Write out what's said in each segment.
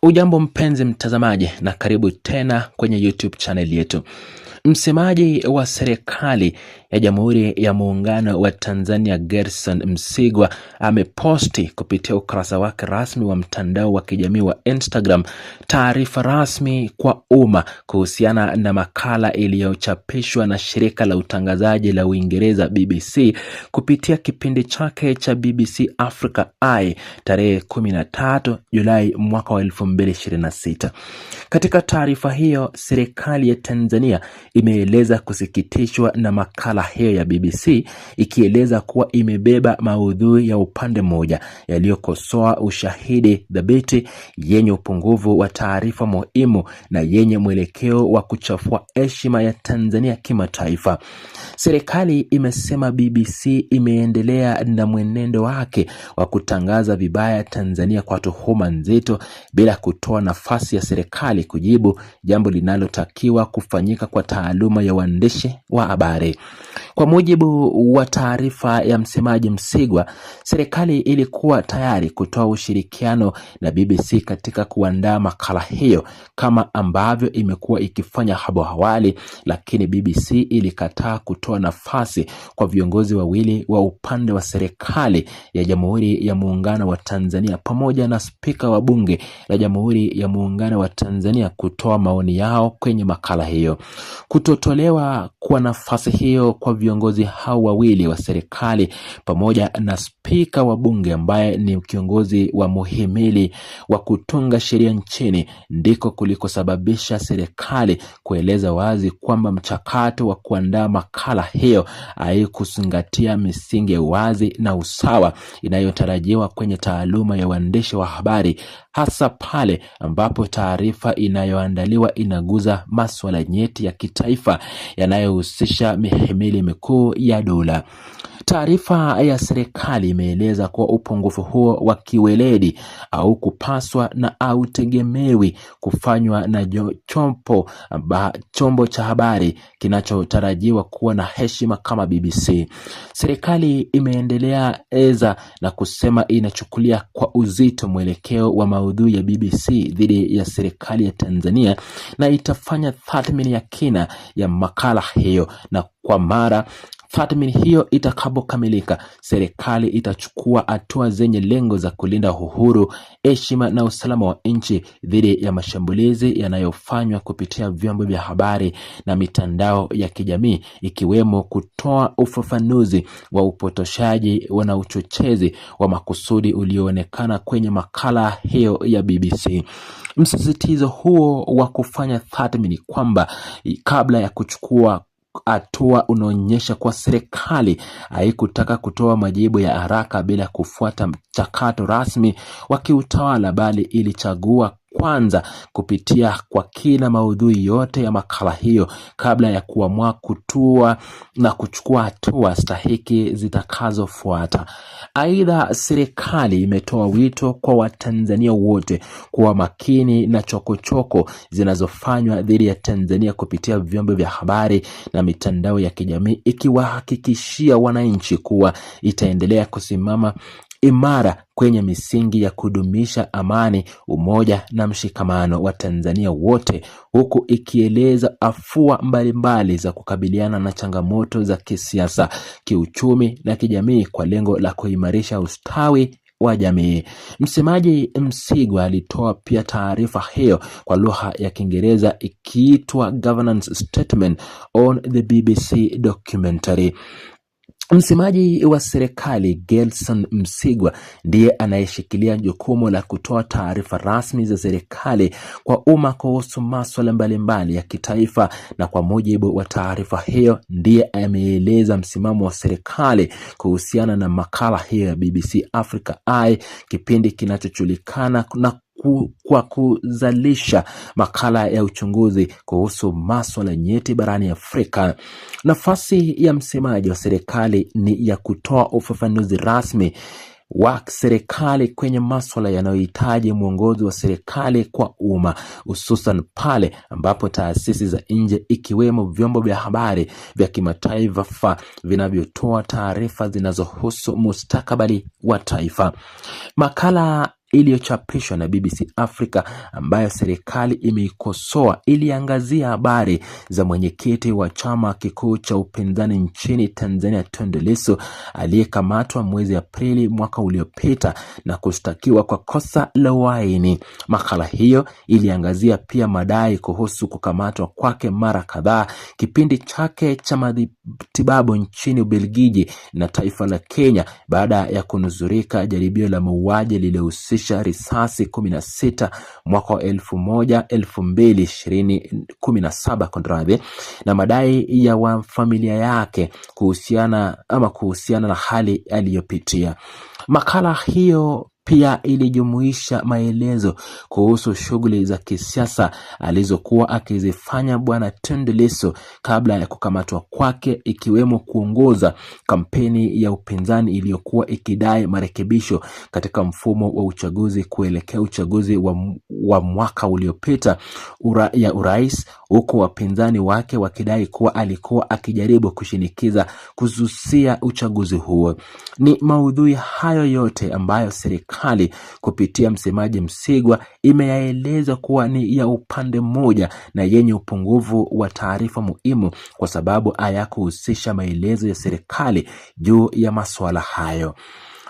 Ujambo mpenzi mtazamaji na karibu tena kwenye YouTube channel yetu. Msemaji wa serikali ya Jamhuri ya Muungano wa Tanzania Gerson Msigwa ameposti kupitia ukurasa wake rasmi wa mtandao wa kijamii wa Instagram taarifa rasmi kwa umma kuhusiana na makala iliyochapishwa na shirika la utangazaji la Uingereza BBC kupitia kipindi chake cha BBC Africa Eye tarehe 13 Julai mwaka wa 2026. Katika taarifa hiyo, serikali ya Tanzania imeeleza kusikitishwa na makala hiyo ya BBC, ikieleza kuwa imebeba maudhui ya upande mmoja yaliyokosoa ushahidi dhabiti, yenye upungufu wa taarifa muhimu na yenye mwelekeo wa kuchafua heshima ya Tanzania kimataifa. Serikali imesema BBC imeendelea na mwenendo wake wa kutangaza vibaya Tanzania kwa tuhuma nzito bila kutoa nafasi ya serikali kujibu, jambo linalotakiwa kufanyika kwa taaluma ya uandishi wa habari. Kwa mujibu wa taarifa ya msemaji Msigwa, serikali ilikuwa tayari kutoa ushirikiano na BBC katika kuandaa makala hiyo kama ambavyo imekuwa ikifanya hapo awali, lakini BBC ilikataa kutoa nafasi kwa viongozi wawili wa upande wa serikali ya Jamhuri ya Muungano wa Tanzania pamoja na spika wa Bunge la Jamhuri ya Muungano wa Tanzania kutoa maoni yao kwenye makala hiyo. Kutotolewa kwa nafasi hiyo kwa viongozi hao wawili wa serikali pamoja na spika wa Bunge ambaye ni kiongozi wa muhimili wa kutunga sheria nchini ndiko kulikosababisha serikali kueleza wazi kwamba mchakato wa kuandaa makala hiyo haikuzingatia misingi ya wazi na usawa inayotarajiwa kwenye taaluma ya uandishi wa habari, hasa pale ambapo taarifa inayoandaliwa inaguza masuala nyeti ya kitaifa yanayohusisha mihimili mikuu ya dola. Taarifa ya serikali imeeleza kuwa upungufu huo wa kiweledi au kupaswa na au tegemewi kufanywa na chombo cha habari kinachotarajiwa kuwa na heshima kama BBC. Serikali imeendelea na kusema inachukulia kwa uzito mwelekeo wa maudhui ya BBC dhidi ya serikali ya Tanzania na itafanya tathmini ya kina ya makala hiyo, na kwa mara tathmini hiyo itakapokamilika, serikali itachukua hatua zenye lengo za kulinda uhuru, heshima na usalama wa nchi dhidi ya mashambulizi yanayofanywa kupitia vyombo vya habari na mitandao ya kijamii, ikiwemo kutoa ufafanuzi wa upotoshaji na uchochezi wa makusudi ulioonekana kwenye makala hiyo ya BBC. Msisitizo huo wa kufanya tathmini kwamba kabla ya kuchukua hatua unaonyesha kwa serikali haikutaka kutoa majibu ya haraka bila kufuata mchakato rasmi wa kiutawala, bali ilichagua kwanza kupitia kwa kina maudhui yote ya makala hiyo kabla ya kuamua kutua na kuchukua hatua stahiki zitakazofuata. Aidha, serikali imetoa wito kwa Watanzania wote kuwa makini na chokochoko zinazofanywa dhidi ya Tanzania kupitia vyombo vya habari na mitandao ya kijamii, ikiwahakikishia wananchi kuwa itaendelea kusimama imara kwenye misingi ya kudumisha amani, umoja na mshikamano wa Tanzania wote, huku ikieleza afua mbalimbali za kukabiliana na changamoto za kisiasa, kiuchumi na kijamii kwa lengo la kuimarisha ustawi wa jamii. Msemaji Msigwa alitoa pia taarifa hiyo kwa lugha ya Kiingereza ikiitwa Governance Statement on the BBC Documentary. Msemaji wa serikali Gerson Msigwa ndiye anayeshikilia jukumu la kutoa taarifa rasmi za serikali kwa umma kuhusu masuala mbalimbali ya kitaifa, na kwa mujibu wa taarifa hiyo ndiye ameeleza msimamo wa serikali kuhusiana na makala hiyo ya BBC Africa Eye, kipindi kinachojulikana kwa kuzalisha makala ya uchunguzi kuhusu masuala nyeti barani Afrika. Nafasi ya msemaji wa serikali ni ya kutoa ufafanuzi rasmi wa serikali kwenye masuala yanayohitaji mwongozo wa serikali kwa umma, hususan pale ambapo taasisi za nje ikiwemo vyombo vya habari vya kimataifa vinavyotoa taarifa zinazohusu mustakabali wa taifa. Makala iliyochapishwa na BBC Africa ambayo serikali imeikosoa iliangazia habari za mwenyekiti wa chama kikuu cha upinzani nchini Tanzania Tundu Lissu aliyekamatwa mwezi Aprili mwaka uliopita na kushtakiwa kwa kosa la uhaini. Makala hiyo iliangazia pia madai kuhusu kukamatwa kwake mara kadhaa, kipindi chake cha matibabu nchini Ubelgiji na taifa la Kenya baada ya kunuzurika jaribio la mauaji lililohusisha risasi 16 mwaka 2017 kontrade, na madai ya familia yake kuhusiana na hali aliyopitia. Makala hiyo pia ilijumuisha maelezo kuhusu shughuli za kisiasa alizokuwa akizifanya Bwana Tundu Lissu kabla ya kukamatwa kwake, ikiwemo kuongoza kampeni ya upinzani iliyokuwa ikidai marekebisho katika mfumo wa uchaguzi kuelekea uchaguzi wa mwaka uliopita ya urais, huku wapinzani wake wakidai kuwa alikuwa akijaribu kushinikiza kuzusia uchaguzi huo. Ni maudhui hayo yote ambayo serikali kupitia msemaji Msigwa imeyaeleza kuwa ni ya upande mmoja na yenye upungufu wa taarifa muhimu, kwa sababu hayakuhusisha maelezo ya serikali juu ya masuala hayo.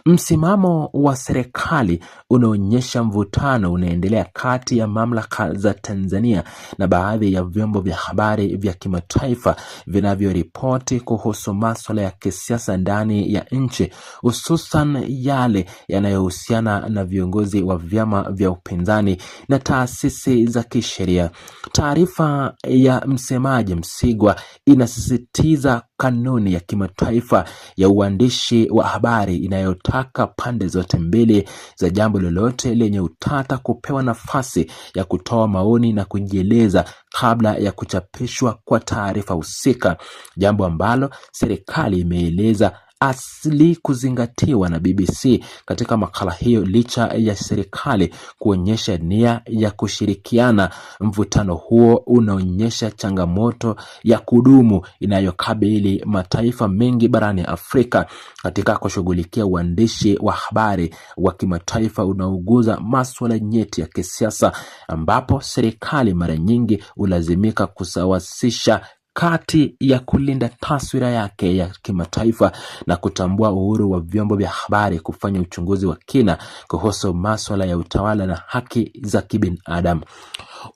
Msimamo wa serikali unaonyesha mvutano unaendelea kati ya mamlaka za Tanzania na baadhi ya vyombo vya habari vya kimataifa vinavyoripoti kuhusu masuala ya kisiasa ndani ya nchi, hususan yale yanayohusiana na viongozi wa vyama vya upinzani na taasisi za kisheria. Taarifa ya msemaji Msigwa inasisitiza kanuni ya kimataifa ya uandishi wa habari inayotaka pande zote mbili za jambo lolote lenye utata kupewa nafasi ya kutoa maoni na kujieleza kabla ya kuchapishwa kwa taarifa husika, jambo ambalo serikali imeeleza asili kuzingatiwa na BBC katika makala hiyo. Licha ya serikali kuonyesha nia ya kushirikiana, mvutano huo unaonyesha changamoto ya kudumu inayokabili mataifa mengi barani Afrika katika kushughulikia uandishi wa habari wa kimataifa unaoguza masuala nyeti ya kisiasa, ambapo serikali mara nyingi hulazimika kusawasisha kati ya kulinda taswira yake ya kimataifa na kutambua uhuru wa vyombo vya habari kufanya uchunguzi wa kina kuhusu masuala ya utawala na haki za kibinadamu.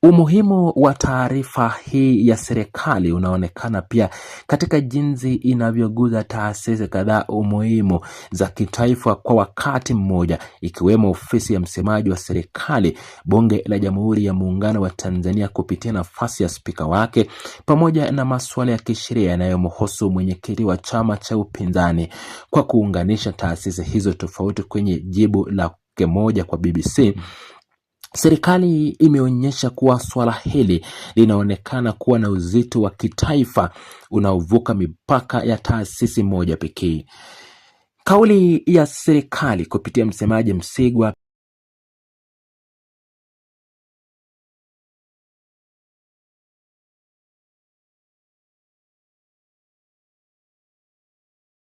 Umuhimu wa taarifa hii ya serikali unaonekana pia katika jinsi inavyoguza taasisi kadhaa umuhimu za kitaifa kwa wakati mmoja, ikiwemo ofisi ya msemaji wa serikali, Bunge la Jamhuri ya Muungano wa Tanzania kupitia nafasi ya spika wake, pamoja na masuala ya kisheria yanayomhusu mwenyekiti wa chama cha upinzani. Kwa kuunganisha taasisi hizo tofauti kwenye jibu lake moja kwa BBC, serikali imeonyesha kuwa swala hili linaonekana kuwa na uzito wa kitaifa unaovuka mipaka ya taasisi moja pekee. Kauli ya serikali kupitia msemaji Msigwa